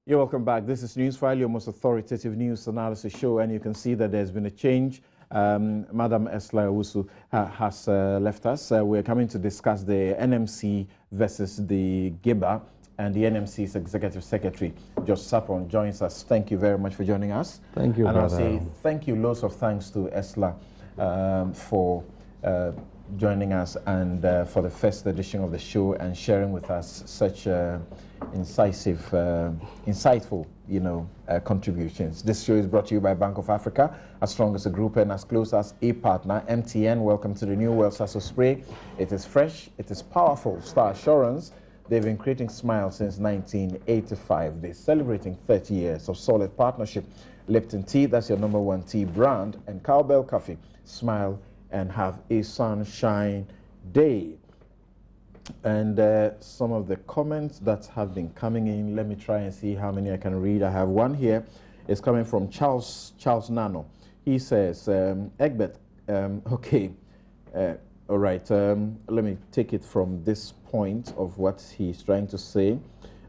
You're welcome back. This is Newsfile, your most authoritative news analysis show, and you can see that there's been a change. Madam Esla Owusu has left us. We're coming to discuss the NMC versus the GIBA, and the NMC's Executive Secretary, Josh Sapon, joins us. Thank you very much for joining us. Thank you, and brother. I'll say thank you, loads of thanks to Esla for joining us and for the first edition of the show and sharing with us such insightful, contributions. This show is brought to you by Bank of Africa, as strong as a group and as close as a partner. MTN, welcome to the new World Sasso Spray. It is fresh, it is powerful. Star Assurance, they've been creating smiles since 1985. They're celebrating 30 years of solid partnership. Lipton Tea, that's your #1 tea brand, and Cowbell Coffee. Smile and have a sunshine day. And some of the comments that have been coming in, let me try and see how many I can read. I have one here. It's coming from Charles Nano. He says, Egbert, okay, all right, let me take it from this point of what he's trying to say,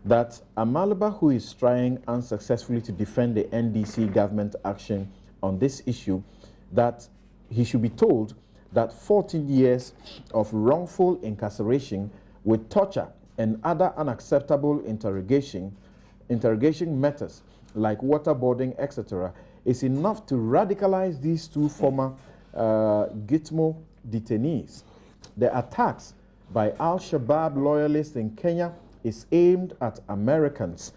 that Amalaba, who is trying unsuccessfully to defend the NDC government action on this issue, that he should be told that 14 years of wrongful incarceration with torture and other unacceptable interrogation methods like waterboarding, etc., is enough to radicalize these two former Gitmo detainees. The attacks by Al-Shabaab loyalists in Kenya is aimed at Americans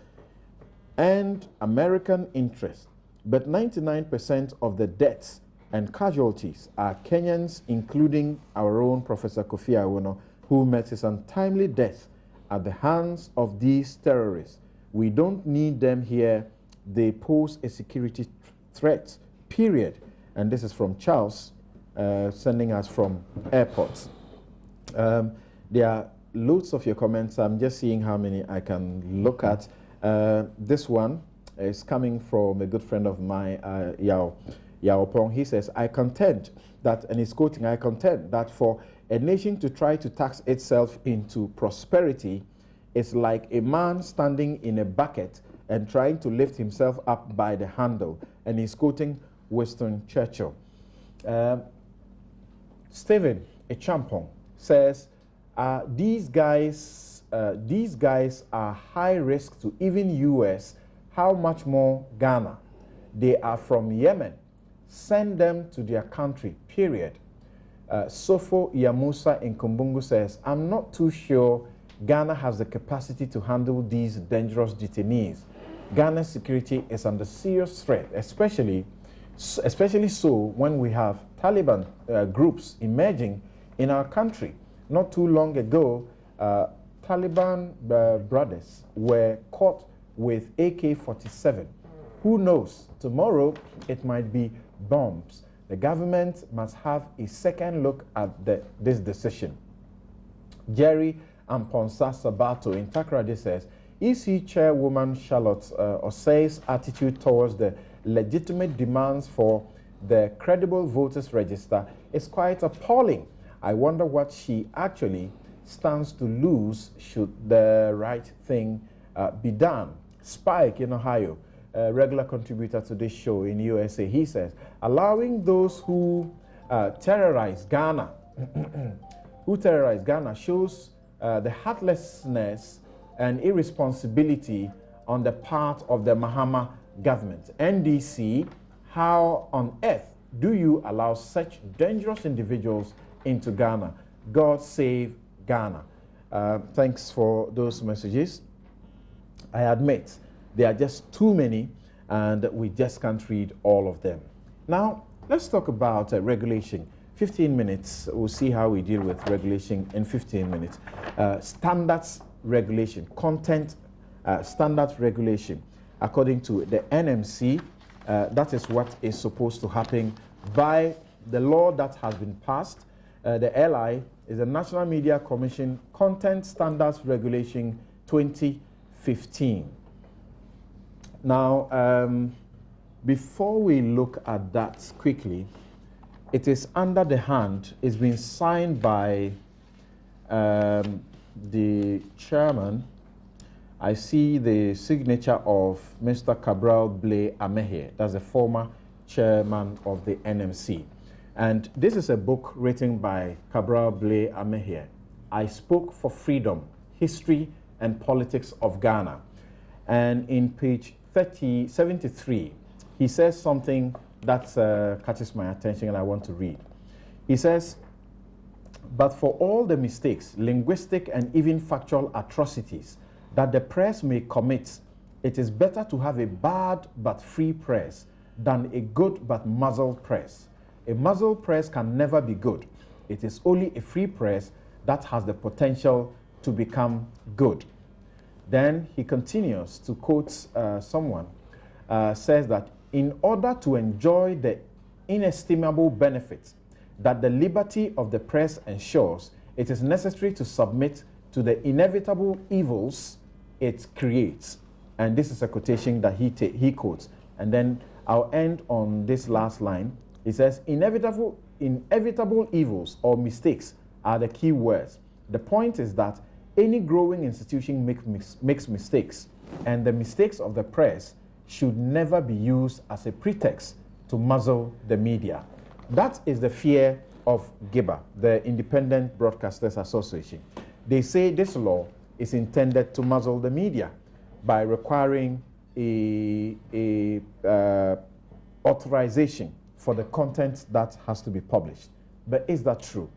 and American interests, but 99% of the deaths and casualties are Kenyans, including our own Professor Kofi Awono, who met his untimely death at the hands of these terrorists. We don't need them here. They pose a security threat, period. And this is from Charles, sending us from airports. There are loads of your comments. I'm just seeing how many I can look at. This one is coming from a good friend of mine, Yao Pong. He says, I contend that, and he's quoting, I contend that for a nation to try to tax itself into prosperity is like a man standing in a bucket and trying to lift himself up by the handle. And he's quoting Winston Churchill. Stephen Echampong says, these guys are high risk to even US. How much more Ghana? They are from Yemen. Send them to their country, period. Sofo Yamusa in Kumbungu says, I'm not too sure Ghana has the capacity to handle these dangerous detainees. Ghana's security is under serious threat, especially so when we have Taliban groups emerging in our country. Not too long ago, Taliban brothers were caught with AK-47. Who knows? Tomorrow, it might be bombs. The government must have a second look at this decision. Jerry Amponsa Sabato in Takoradi says, EC Chairwoman Charlotte Osei's attitude towards the legitimate demands for the credible voters register is quite appalling. I wonder what she actually stands to lose should the right thing be done. Spike in Ohio, a regular contributor to this show in USA, he says, allowing those who terrorize Ghana, shows the heartlessness and irresponsibility on the part of the Mahama government. NDC, how on earth do you allow such dangerous individuals into Ghana? God save Ghana. Thanks for those messages. I admit there are just too many, and we just can't read all of them. Now, let's talk about regulation. 15 minutes, we'll see how we deal with regulation in 15 minutes. Standards regulation, content standards regulation. According to the NMC, that is what is supposed to happen by the law that has been passed. The LI is the National Media Commission Content Standards Regulation 2015. Now, before we look at that quickly, it is under the hand, it's been signed by the chairman I see the signature of Mr. Cabral Blay Amehe. That's the former chairman of the NMC. And this is a book written by Cabral Blay Amehe. I Spoke for Freedom, History and Politics of Ghana. And in page 73, he says something that catches my attention and I want to read. He says, "But for all the mistakes, linguistic and even factual atrocities that the press may commit, it is better to have a bad but free press than a good but muzzled press. A muzzled press can never be good. It is only a free press that has the potential to become good." Then he continues to quote someone, says that in order to enjoy the inestimable benefits that the liberty of the press ensures, it is necessary to submit to the inevitable evils it creates. And this is a quotation that he quotes. And then I'll end on this last line. He says, inevitable evils or mistakes are the key words. The point is that any growing institution makes mistakes, and the mistakes of the press should never be used as a pretext to muzzle the media. That is the fear of GIBA, the Independent Broadcasters Association. They say this law is intended to muzzle the media by requiring a authorization for the content that has to be published. But is that true?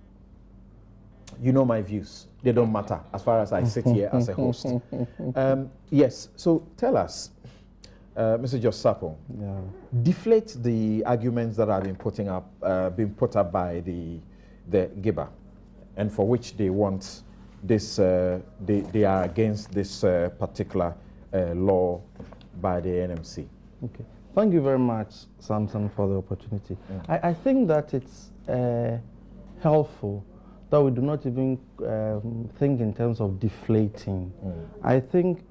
You know my views. They don't matter as far as I sit here as a host. Yes, so tell us, Mr. Josapo, deflate the arguments that have been put up by the GIBA, and for which they want this, they are against this particular law by the NMC. Okay. Thank you very much, Samson, for the opportunity. I think that it's helpful that we do not even think in terms of deflating. I think,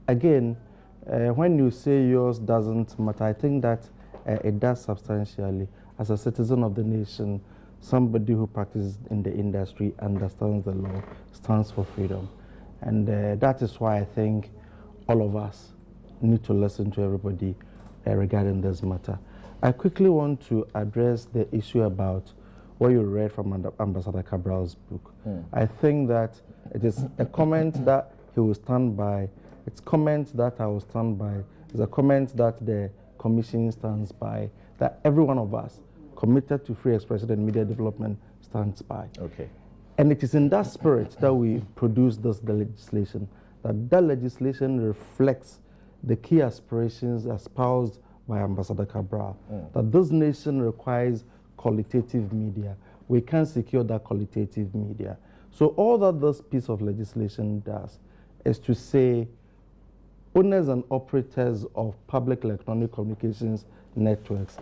again, when you say yours doesn't matter, I think that it does substantially. As a citizen of the nation, somebody who practices in the industry, understands the law, stands for freedom. And that is why I think all of us need to listen to everybody regarding this matter. I quickly want to address the issue about what you read from Ambassador Cabral's book. I think that it is a comment that he will stand by. It's comment that I will stand by. It's a comment that the Commission stands by, that every one of us committed to free expression and media development stands by. Okay. And it is in that spirit that we produce the legislation, that legislation reflects the key aspirations espoused by Ambassador Cabral, that this nation requires qualitative media. We can secure that qualitative media. So all that this piece of legislation does is to say, owners and operators of public electronic communications networks,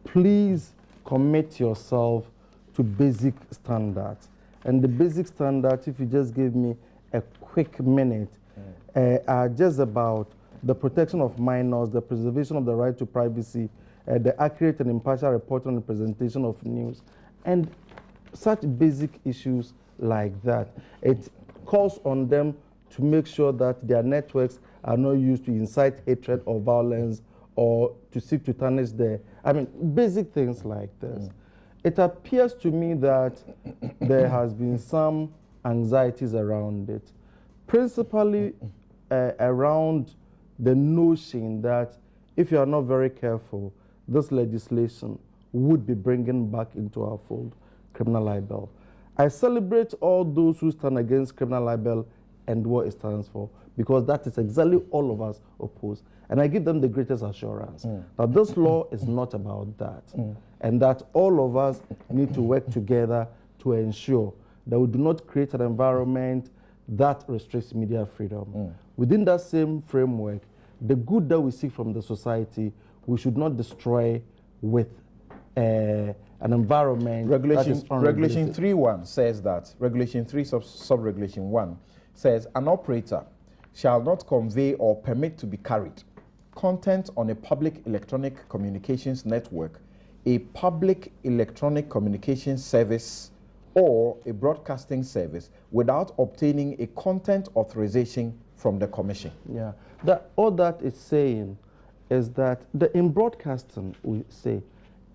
please commit yourself to basic standards. And the basic standards, if you just give me a quick minute, are just about the protection of minors, the preservation of the right to privacy, the accurate and impartial reporting and presentation of news, and such basic issues like that. It calls on them to make sure that their networks are not used to incite hatred or violence or to seek to tarnish basic things like this. It appears to me that there has been some anxieties around it, principally around the notion that if you are not very careful, this legislation would be bringing back into our fold criminal libel. I celebrate all those who stand against criminal libel and what it stands for, because that is exactly all of us oppose. And I give them the greatest assurance that this law is not about that, and that all of us need to work together to ensure that we do not create an environment that restricts media freedom. Within that same framework, the good that we seek from the society, we should not destroy with an environment that is unregulated. Regulation 3.1 says that, Regulation 3 sub-regulation 1 says, an operator shall not convey or permit to be carried content on a public electronic communications network, a public electronic communications service, or a broadcasting service without obtaining a content authorization from the commission. Yeah, all that is saying is that in broadcasting, we say,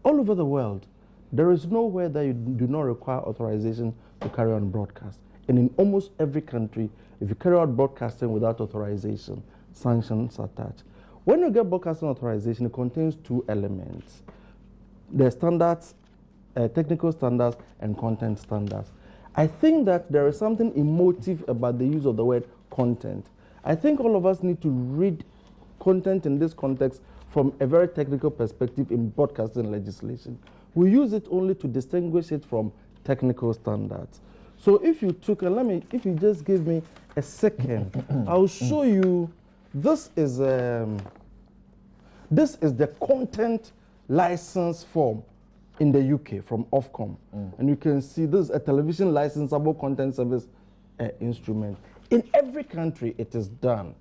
all over the world, there is nowhere that you do not require authorization to carry on broadcast. And in almost every country, if you carry out broadcasting without authorization, sanctions are attached. When you get broadcasting authorization, it contains two elements. The standards, technical standards and content standards. I think that there is something emotive about the use of the word content. I think all of us need to read content in this context from a very technical perspective in broadcasting legislation. We use it only to distinguish it from technical standards. So if you if you just give me a second, I'll show you, this is the content license form in the UK from Ofcom. And you can see this is a television licensable content service instrument. In every country, it is done.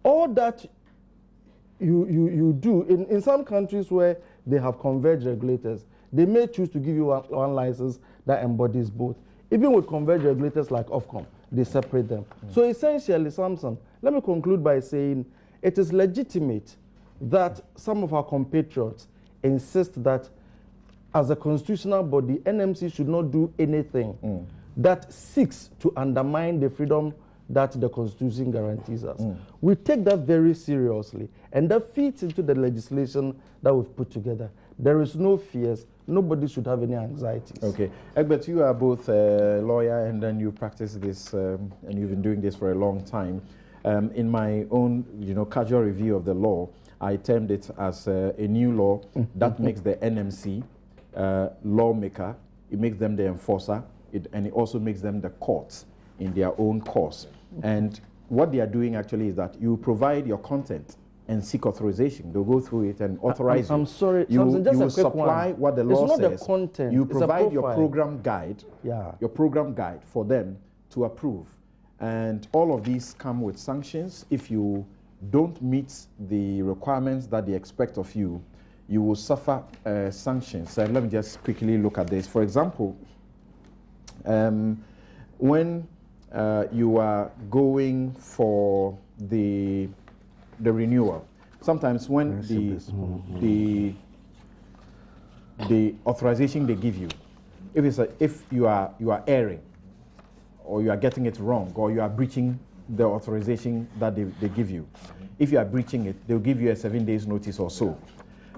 All that you do, in some countries where they have converged regulators, they may choose to give you one license that embodies both. Even with converged regulators like Ofcom, they separate them. So essentially, Samson, let me conclude by saying it is legitimate that some of our compatriots insist that as a constitutional body, NMC should not do anything that seeks to undermine the freedom that the Constitution guarantees us. We take that very seriously, and that feeds into the legislation that we've put together. There is no fears. Nobody should have any anxieties. Okay. Egbert, you are both a lawyer, and then you practice this, and you've been doing this for a long time. In my own, casual review of the law, I termed it as a new law that makes the NMC lawmaker. It makes them the enforcer, and it also makes them the courts in their own course. And what they are doing actually is that you provide your content and seek authorization. They'll go through it and authorize you. I'm sorry, you just will supply what the law says. It's not the content. You provide your program guide, your program guide for them to approve. And all of these come with sanctions. If you don't meet the requirements that they expect of you, you will suffer sanctions. And let me just quickly look at this. For example, when you are going for the renewal, sometimes when the authorization they give you, if you are erring, or you are getting it wrong, or you are breaching the authorization that they give you, if you are breaching it, they'll give you a 7 days notice or so.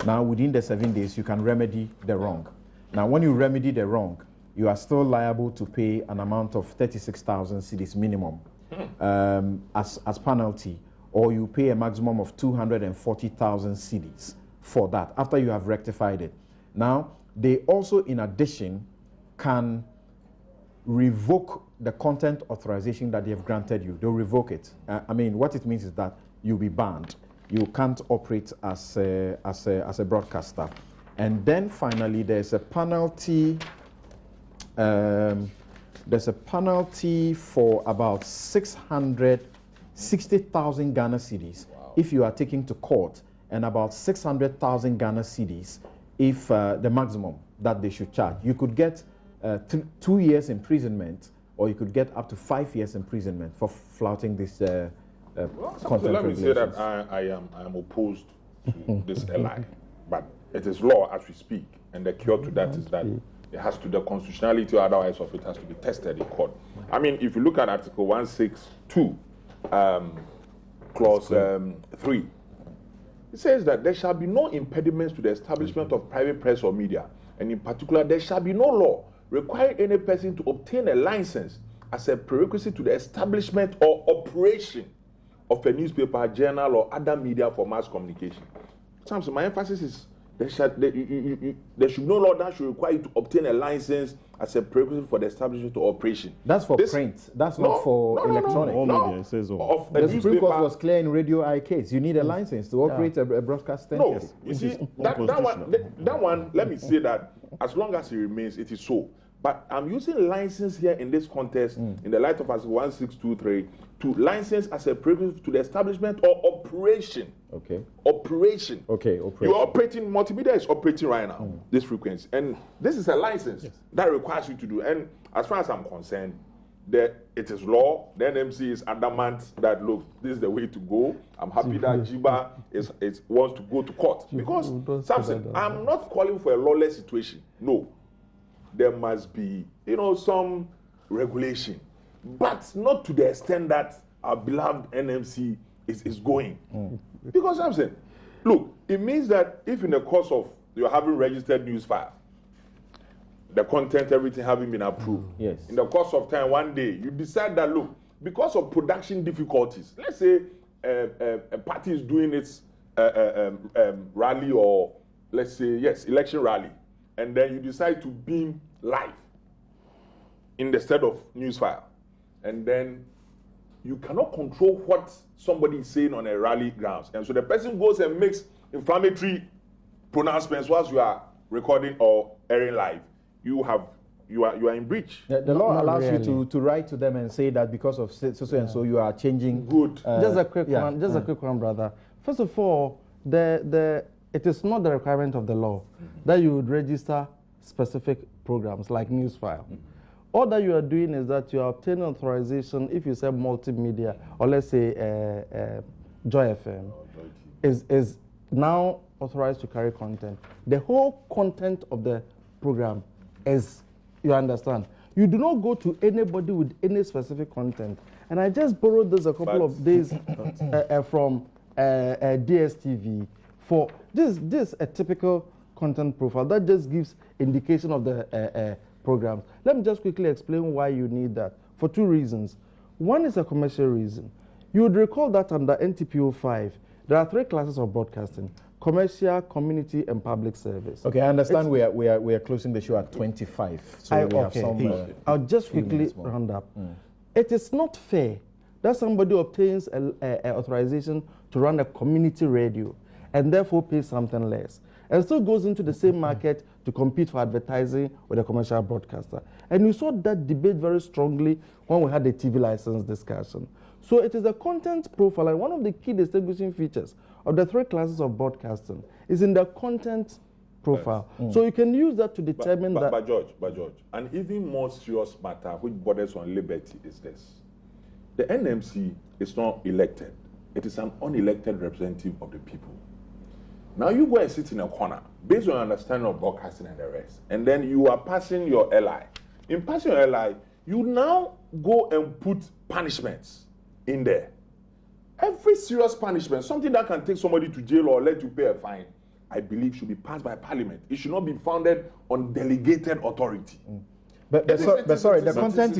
Now, within the 7 days, you can remedy the wrong. Now, when you remedy the wrong, you are still liable to pay an amount of 36,000 cedis minimum as penalty, or you pay a maximum of 240,000 cedis for that after you have rectified it. Now, they also, in addition, can revoke the content authorization that they have granted you. They'll revoke it. What it means is that you'll be banned. You can't operate as a broadcaster. And then finally, there's a penalty. There's a penalty for about 660,000 Ghana cedis if you are taken to court, and about 600,000 Ghana cedis if the maximum that they should charge. You could get 2 years imprisonment, or you could get up to 5 years imprisonment for flouting this content. Let me say that I am opposed to this LI, but it is law as we speak, and the cure to that is that it has to, the constitutionality or otherwise of it has to be tested in court. If you look at Article 162, Clause 3, it says that there shall be no impediments to the establishment of private press or media, and in particular, there shall be no law requiring any person to obtain a license as a prerequisite to the establishment or operation of a newspaper, journal, or other media for mass communication. So my emphasis is there should be no law that should require you to obtain a license as a prerequisite for the establishment or operation. That's for print. That's not for electronic. All media, it says all. The Supreme Court was clear in Radio I case. You need a license to operate a broadcast No, entity. you see, that one, let me say that as long as it remains, it is so. But I'm using license here in this context, in the light of Article 1623, to license as a prerequisite to the establishment or operation. Okay. Operation. Okay, operation. You're operating, multimedia is operating right now, this frequency. And this is a license that requires you to do. And as far as I'm concerned, it is law. The NMC is adamant that, look, this is the way to go. I'm happy that Jiba wants to go to court. Because, Samson, I'm not calling for a lawless situation. No. There must be, some regulation. But not to the extent that our beloved NMC is going. Because, Samson, look, it means that if in the course of you're having registered Newsfile, the content, everything having been approved. Yes. In the course of time, one day, you decide that, look, because of production difficulties, let's say a party is doing its rally or, let's say, yes, election rally, and then you decide to beam live in the stead of Newsfile, and then you cannot control what somebody is saying on a rally grounds. And so the person goes and makes inflammatory pronouncements whilst you are recording or airing live. You are in breach. The law allows you to write to them and say that because of so and so you are changing. Good. Just a quick one. Just a quick one, brother. First of all, it is not the requirement of the law that you would register specific programs like Newsfile. All that you are doing is that you are obtaining authorization if you say multimedia, or let's say Joy FM, is now authorized to carry content. The whole content of the program is, you understand, you do not go to anybody with any specific content. And I just borrowed this a couple of days from DSTV for this a typical content profile that just gives indication of the programs. Let me just quickly explain why you need that for two reasons. One is a commercial reason. You would recall that under NTPO 5, there are 3 classes of broadcasting: commercial, community, and public service. Okay, I understand we are closing the show at 25. So we have some. I'll just quickly round up. It is not fair that somebody obtains an authorization to run a community radio and therefore pays something less, and still goes into the same market to compete for advertising with a commercial broadcaster. And we saw that debate very strongly when we had the TV license discussion. So it is the content profile, and one of the key distinguishing features of the 3 classes of broadcasting is in the content profile. So you can use that to determine that. But George, an even more serious matter which borders on liberty is this. The NMC is not elected. It is an unelected representative of the people. Now you go and sit in a corner based on your understanding of broadcasting and the rest, and then you are passing your LI. In passing your LI, you now go and put punishments in there. Every serious punishment, something that can take somebody to jail or let you pay a fine, I believe should be passed by Parliament. It should not be founded on delegated authority. But sorry, the content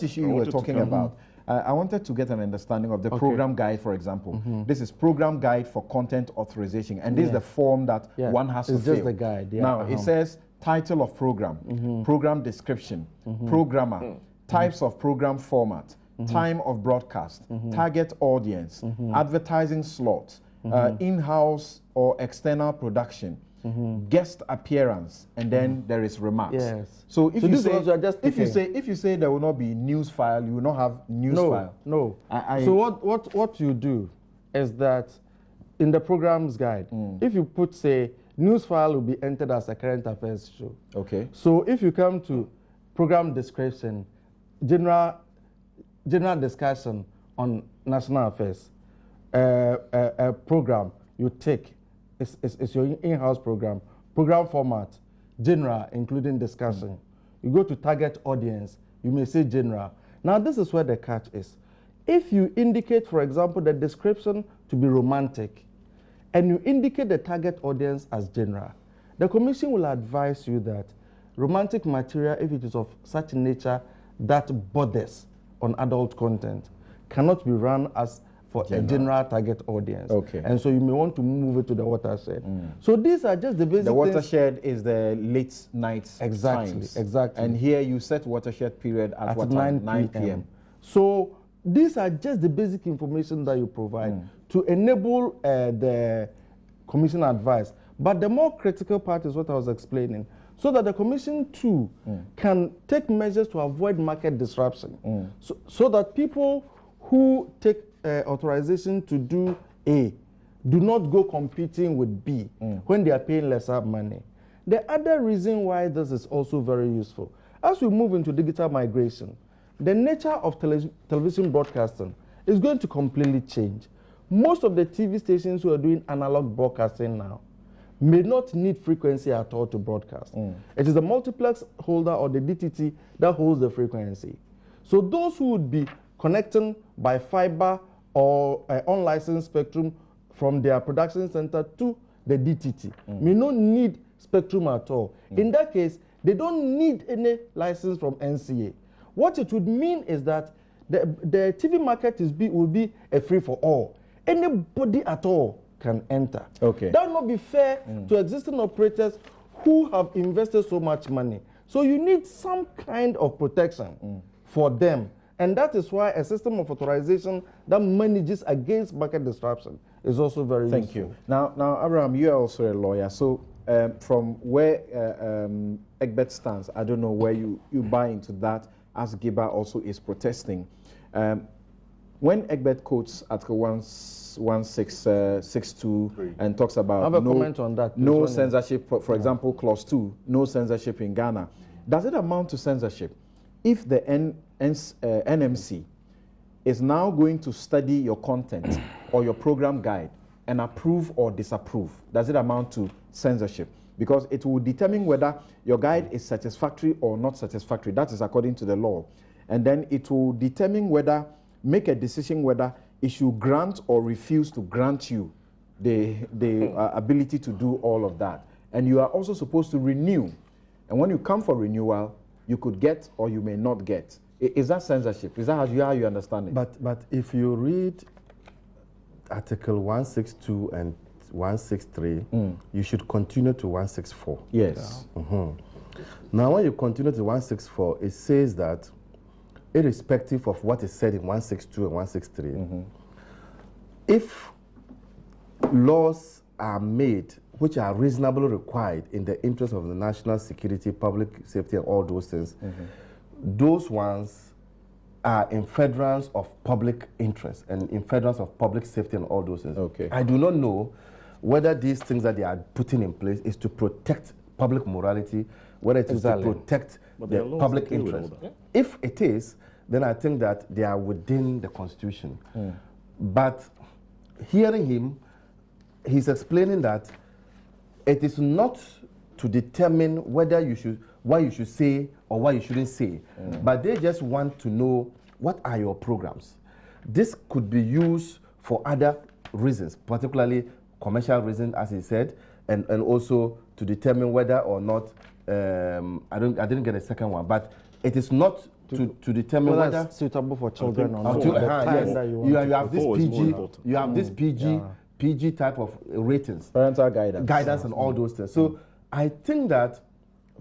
issue you were talking about, I wanted to get an understanding of the program guide, for example. This is program guide for content authorization, and this is the form that one has to fill. It's just the guide. Now, it says title of program, program description, programmer, types of program format, time of broadcast, target audience, advertising slots, in-house or external production, guest appearance, and then there is remarks. Yes. So if you say there will not be Newsfile, you will not have Newsfile. No. So what you do is that in the programs guide, if you put, say, Newsfile will be entered as a current affairs show. Okay. So if you come to program description, general discussion on national affairs, a program you take, it's your in-house program format, general, including discussion. You go to target audience, you may say general. Now this is where the catch is. If you indicate, for example, the description to be romantic, and you indicate the target audience as general, the commission will advise you that romantic material, if it is of such nature that borders on adult content, cannot be run as for a general target audience. Okay. And so you may want to move it to the watershed. So these are just the basic The watershed is the late night times. Exactly. And here you set watershed period at what time? 9 p.m. So these are just the basic information that you provide to enable the commission advice. But the more critical part is what I was explaining, so that the commission too can take measures to avoid market disruption. So that people who take authorization to do A do not go competing with B when they are paying lesser money. The other reason why this is also very useful, as we move into digital migration, the nature of television broadcasting is going to completely change. Most of the TV stations who are doing analog broadcasting now may not need frequency at all to broadcast. It is the multiplex holder or the DTT that holds the frequency. So those who would be connecting by fiber or unlicensed spectrum from their production center to the DTT may not need spectrum at all. In that case, they don't need any license from NCA. What it would mean is that the TV market will be a free for all. Anybody at all can enter. Okay. That would not be fair to existing operators who have invested so much money. So you need some kind of protection for them. And that is why a system of authorization that manages against market disruption is also very useful. Thank you. Now, Abraham, you are also a lawyer. So from where Egbert stands, I don't know where you buy into that, as Giba also is protesting. When Egbert quotes Article 1662 and talks about I have a comment on that. No censorship, for example, Clause 2, no censorship in Ghana. Does it amount to censorship? If the NMC is now going to study your content or your program guide and approve or disapprove, does it amount to censorship? Because it will determine whether your guide is satisfactory or not satisfactory. That is according to the law. And then it will determine make a decision whether it should grant or refuse to grant you the ability to do all of that. And you are also supposed to renew. And when you come for renewal, you could get or you may not get. Is that censorship? Is that how you understand it? But if you read Article 162 and 163, you should continue to 164. Yes. Now, when you continue to 164, it says that irrespective of what is said in 162 and 163, if laws are made which are reasonably required in the interest of the national security, public safety, and all those things, those ones are in furtherance of public interest and in furtherance of public safety and all those things. Okay. I do not know whether these things that they are putting in place is to protect public morality, whether it is to protect the public interest. If it is, then I think that they are within the Constitution. But hearing him, he's explaining that it is not to determine whether what you should say or what you shouldn't say, but they just want to know what are your programs. This could be used for other reasons, particularly commercial reasons, as he said, and also to determine whether or not I didn't get a second one, but it is not to determine whether it's suitable for children or not. You have this PG, you have this PG type of ratings, parental guidance and all those things. So I think that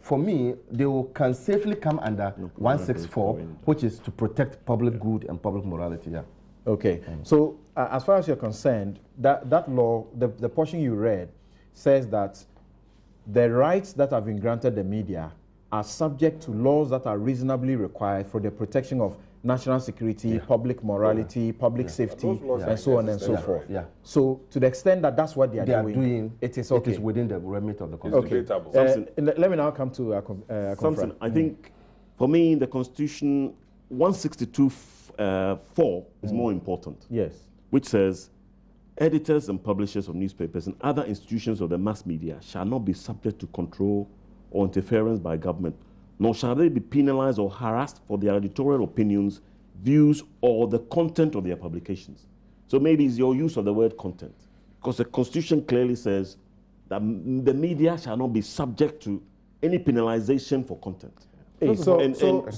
for me, they can safely come under 164, which is to protect public good and public morality. Yeah. Okay. So as far as you're concerned, that law, the portion you read, says that the rights that have been granted the media are subject to laws that are reasonably required for the protection of national security, public morality, public safety, and so on and so forth. So to the extent that that's what they are doing, it is okay. It is within the remit of the Constitution. Okay. Let me now come to Samson, I think for me, the Constitution 162(4) is more important. Yes. Which says, editors and publishers of newspapers and other institutions of the mass media shall not be subject to control or interference by government, nor shall they be penalized or harassed for their editorial opinions, views, or the content of their publications. So maybe it's your use of the word content, because the Constitution clearly says that the media shall not be subject to any penalization for content. Hey, so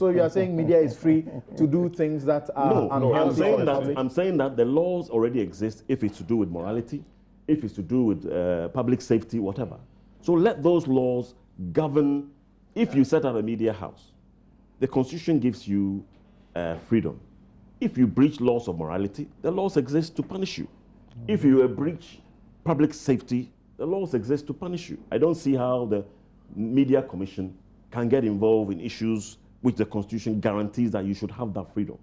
you are saying media is free to do things that are unhealthy? I'm saying that the laws already exist if it's to do with morality, if it's to do with public safety, whatever. So let those laws govern. If you set up a media house, the Constitution gives you freedom. If you breach laws of morality, the laws exist to punish you. If you breach public safety, the laws exist to punish you. I don't see how the Media Commission can get involved in issues which the Constitution guarantees that you should have that freedom.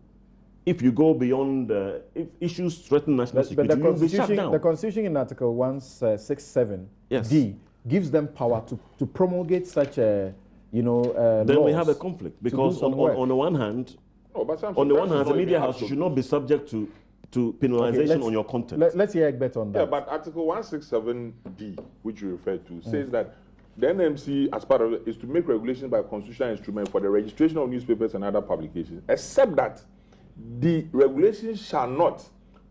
If you go beyond, if issues threaten national security, you'll be shut down. The Constitution in Article 167D gives them power to promulgate such a, then laws we have a conflict, because on the one hand, No, but On the one hand, as a media house, you should not be subject to penalization on your content. Let's hear Egbert on that. Yeah, but Article 167D, which you refer to, says that the NMC, as part of it, is to make regulations by constitutional instrument for the registration of newspapers and other publications, except that the regulations shall not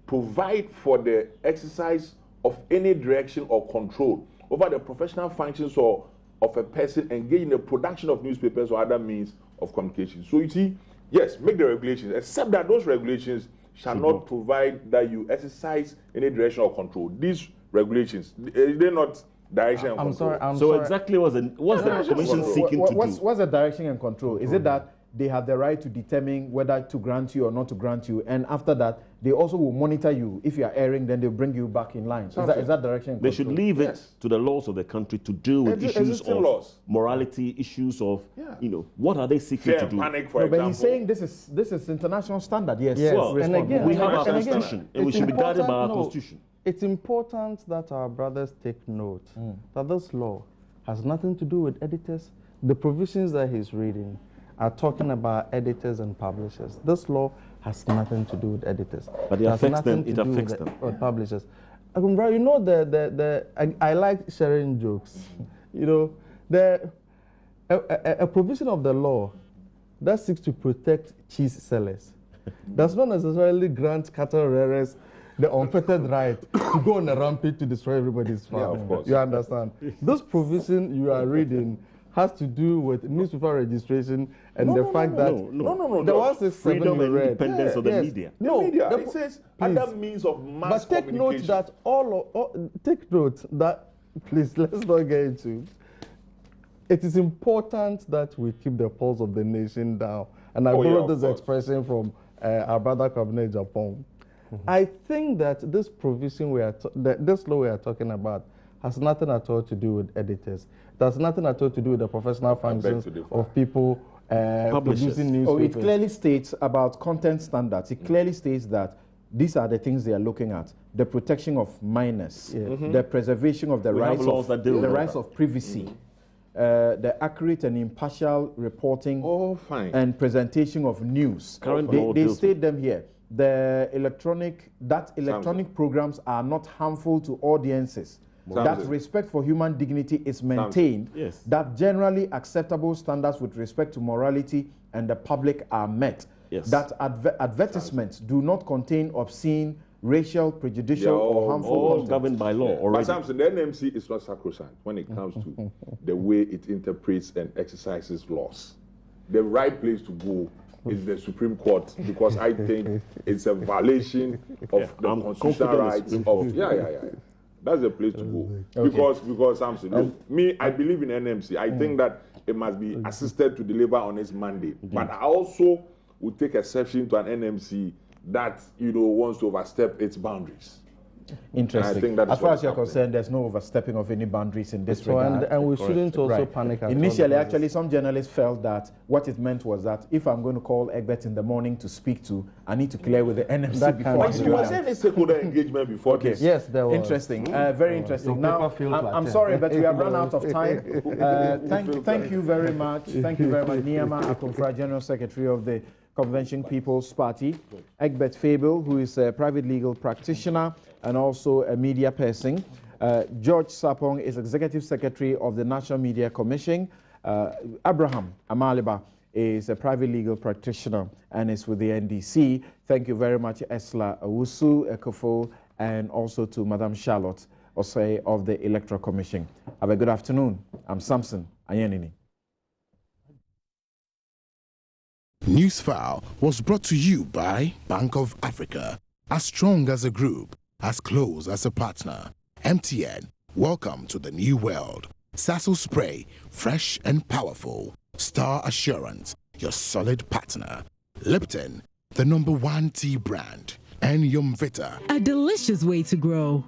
provide for the exercise of any direction or control over the professional functions of a person engaged in the production of newspapers or other means of communication. So you see, yes, make the regulations, except that those regulations shall not provide that you exercise any direction or control. These regulations, they're not direction and control. I'm sorry. Exactly what's the commission seeking to do? What's the direction and control? Is it that they have the right to determine whether to grant you or not to grant you, and after that, they also will monitor you. If you are erring, then they'll bring you back in line. So is that direction and They control? should leave it to the laws of the country to deal with issues of laws. morality, issues of, what are they seeking Fear to and do? panic, for No, example. but he's saying this is international standard. Yes. Yes. Well, And again, we have our and again, constitution, and we it's should be guided by our important- constitution. It's important that our brothers take note that this law has nothing to do with editors. The provisions that he's reading are talking about editors and publishers. This law has nothing to do with editors. But it has affects them. nothing It to do affects with them. with publishers. You know, I like sharing jokes. You know, a provision of the law that seeks to protect cheese sellers does not necessarily grant cattle rearers the unfettered right to go on a rampage to destroy everybody's farm. of course. You understand? This provision you are reading has to do with newspaper registration and the fact that No. the 167 Freedom you and read. independence of the Yes. media. No, media. the It says please. other means of mass But take communication. note that take note that, please, let's not get into. It is important that we keep the pulse of the nation down. And I borrowed of this course. expression from our brother Cabinet Japan. I think that this provision this law we are talking about has nothing at all to do with editors. It has nothing at all to do with the professional functions of people producing newspapers. Oh, it clearly states about content standards. It clearly states that these are the things they are looking at: the protection of minors, the preservation of the We have rights laws that deal with that. of privacy, the accurate and impartial reporting and presentation of news. Current law They deals state them here. The electronic programs are not harmful to audiences. That respect for human dignity is maintained. Yes. That generally acceptable standards with respect to morality and the public are met. Yes. That advertisements do not contain obscene, racial, prejudicial, or harmful All content. governed by law But already. Samson, the NMC is not sacrosanct when it comes to the way it interprets and exercises laws. The right place to go is the Supreme Court, because I think it's a violation of the I'm constitutional confident rights Supreme of That's the place to go. Because Samson, I believe in NMC. I think that it must be assisted to deliver on its mandate. But I also would take exception to an NMC that wants to overstep its boundaries. Interesting. I think that is as far what as you're is happening. concerned, there's no overstepping of any boundaries in this So, regard. and we shouldn't also Right. panic at all. Initially, because actually, some journalists felt that what it meant was that if I'm going to call Egbert in the morning to speak to, I need to clear with the NMC That before kind I of do You were that. saying stakeholder engagement before this. Yes, there was. Interesting, very interesting. Your Now, paper failed to I'm attend. sorry, but we have run out of time. Thank you very much. Thank you very much, Niyama Akomfra, General Secretary of the Convention People's Party, Egbert Fable, who is a private legal practitioner and also a media person. George Sapong is Executive Secretary of the National Media Commission. Abraham Amaliba is a private legal practitioner and is with the NDC. Thank you very much, Esla Owusu Ekofo, and also to Madam Charlotte Osei of the Electoral Commission. Have a good afternoon. I'm Samson Ayenini. Newsfile was brought to you by Bank of Africa. As strong as a group, as close as a partner. MTN, welcome to the new world. Sasso Spray, fresh and powerful. Star Assurance, your solid partner. Lipton, the #1 tea brand. And Yumvita. A delicious way to grow.